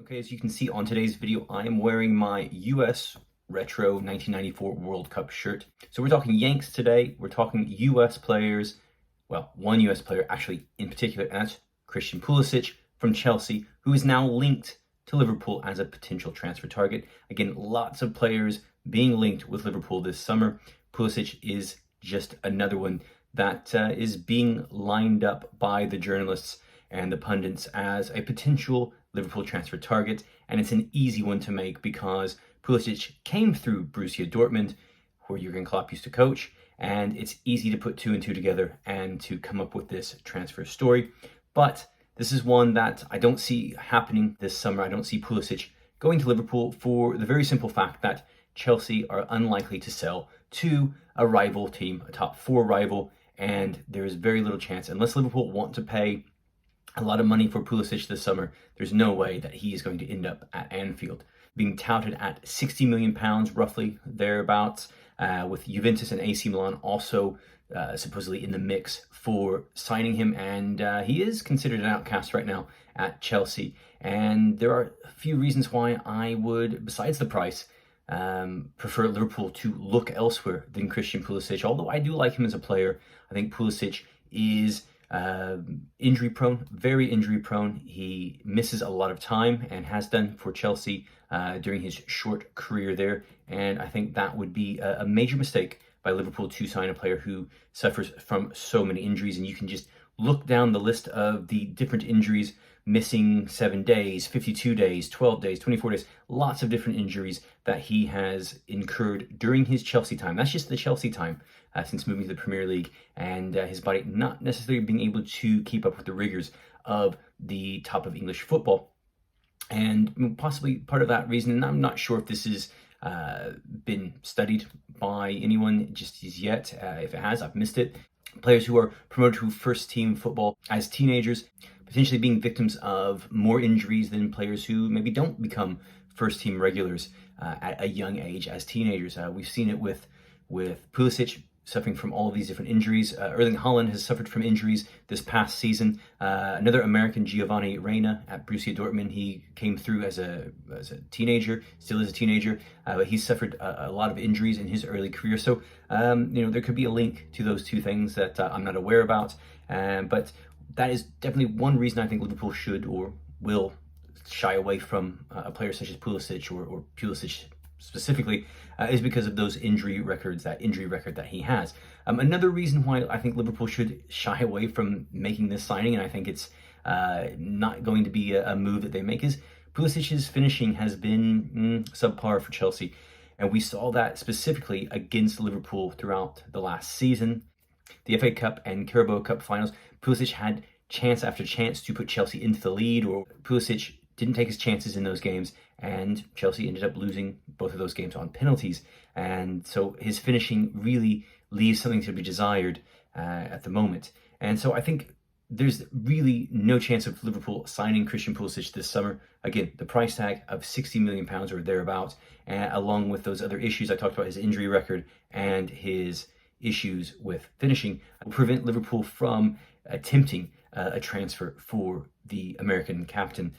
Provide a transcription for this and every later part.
Okay, as you can see on today's video, I'm wearing my US Retro 1994 World Cup shirt. So we're talking Yanks today. We're talking US players. Well, one US player actually in particular, and that's Christian Pulisic from Chelsea, who is now linked to Liverpool as a potential transfer target. Again, lots of players being linked with Liverpool this summer. Pulisic is just another one that is being lined up by the journalists and the pundits as a potential Liverpool transfer target, and it's an easy one to make because Pulisic came through Borussia Dortmund, where Jurgen Klopp used to coach, and it's easy to put two and two together and to come up with this transfer story. But this is one that I don't see happening this summer. I don't see Pulisic going to Liverpool for the very simple fact that Chelsea are unlikely to sell to a rival team, a top four rival, and there is very little chance, unless Liverpool want to pay a lot of money for Pulisic this summer, there's no way that he is going to end up at Anfield. Being touted at £60 million, roughly thereabouts, with Juventus and AC Milan also supposedly in the mix for signing him, and he is considered an outcast right now at Chelsea. And there are a few reasons why I would, besides the price, prefer Liverpool to look elsewhere than Christian Pulisic. Although I do like him as a player, I think Pulisic is injury prone, very injury prone. He misses a lot of time and has done for Chelsea during his short career there. And I think that would be a major mistake by Liverpool to sign a player who suffers from so many injuries. And you can just look down the list of the different injuries: missing 7 days, 52 days, 12 days, 24 days, lots of different injuries that he has incurred during his Chelsea time. That's just the Chelsea time since moving to the Premier League, and his body not necessarily being able to keep up with the rigors of the top of English football. And possibly part of that reason, and I'm not sure if this has been studied by anyone just as yet. If it has, I've missed it. Players who are promoted to first team football as teenagers potentially being victims of more injuries than players who maybe don't become first team regulars at a young age as teenagers. We've seen it with Pulisic suffering from all of these different injuries. Erling Haaland has suffered from injuries this past season. Another American, Giovanni Reyna at Borussia Dortmund, he came through as a teenager, still is a teenager, but he's suffered a lot of injuries in his early career. So, there could be a link to those two things that I'm not aware about. But that is definitely one reason I think Liverpool should or will shy away from a player such as Pulisic or Pulisic specifically, is because of those injury record that he has. Another reason why I think Liverpool should shy away from making this signing, and I think it's not going to be a move that they make, is Pulisic's finishing has been subpar for Chelsea. And we saw that specifically against Liverpool throughout the last season. The FA Cup and Carabao Cup finals, Pulisic had chance after chance to put Chelsea into the lead, or Pulisic didn't take his chances in those games, and Chelsea ended up losing both of those games on penalties. And so his finishing really leaves something to be desired at the moment. And so I think there's really no chance of Liverpool signing Christian Pulisic this summer. Again, the price tag of £60 million or thereabouts, along with those other issues I talked about, his injury record and his issues with finishing, will prevent Liverpool from attempting a transfer for the American captain.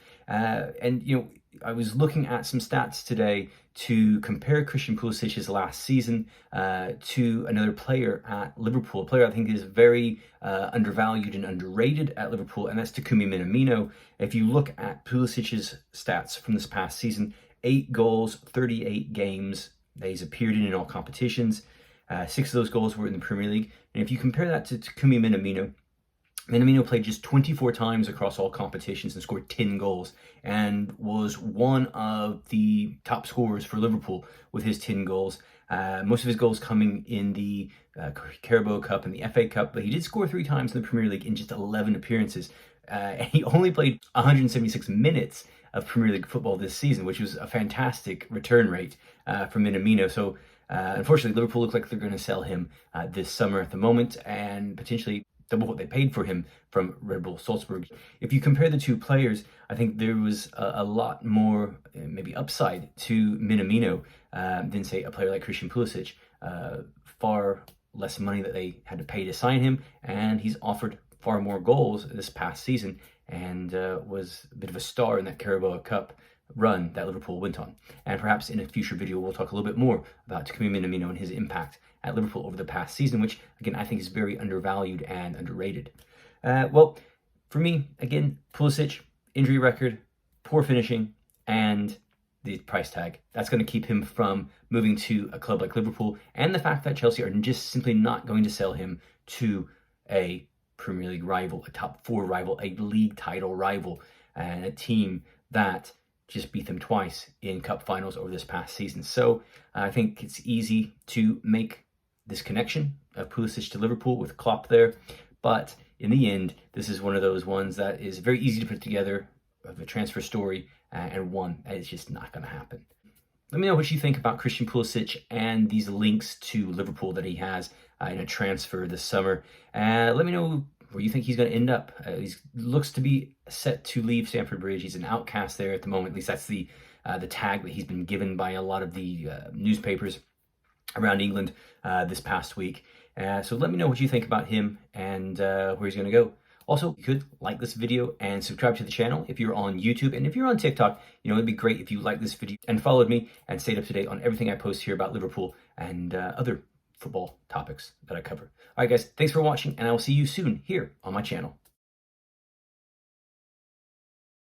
I was looking at some stats today to compare Christian Pulisic's last season to another player at Liverpool, a player I think is very undervalued and underrated at Liverpool, and that's Takumi Minamino. If you look at Pulisic's stats from this past season, 8 goals, 38 games that he's appeared in all competitions. 6 of those goals were in the Premier League. And if you compare that to Takumi Minamino, Minamino played just 24 times across all competitions and scored 10 goals, and was one of the top scorers for Liverpool with his 10 goals. Most of his goals coming in the Carabao Cup and the FA Cup, but he did score 3 times in the Premier League in just 11 appearances. And he only played 176 minutes of Premier League football this season, which was a fantastic return rate for Minamino. So unfortunately, Liverpool look like they're going to sell him this summer at the moment, and potentially double what they paid for him from Red Bull Salzburg. If you compare the two players, I think there was a lot more maybe upside to Minamino than, say, a player like Christian Pulisic. Far less money that they had to pay to sign him, and he's offered far more goals this past season, and was a bit of a star in that Carabao Cup run that Liverpool went on. And perhaps in a future video, we'll talk a little bit more about Takumi Minamino and his impact at Liverpool over the past season, which, again, I think is very undervalued and underrated. Well, for me, again, Pulisic, injury record, poor finishing, and the price tag. That's going to keep him from moving to a club like Liverpool, and the fact that Chelsea are just simply not going to sell him to a Premier League rival, a top 4 rival, a league title rival, and a team that just beat them twice in cup finals over this past season. So I think it's easy to make this connection of Pulisic to Liverpool with Klopp there, but in the end, this is one of those ones that is very easy to put together of a transfer story, and one that is just not going to happen. Let me know what you think about Christian Pulisic and these links to Liverpool that he has in a transfer this summer. Let me know where you think he's going to end up. He looks to be set to leave Stamford Bridge. He's an outcast there at the moment. At least that's the tag that he's been given by a lot of the newspapers around England this past week. So let me know what you think about him and where he's going to go. Also, you could like this video and subscribe to the channel if you're on YouTube. And if you're on TikTok, it'd be great if you like this video and followed me and stayed up to date on everything I post here about Liverpool and other football topics that I cover. All right, guys, thanks for watching, and I will see you soon here on my channel.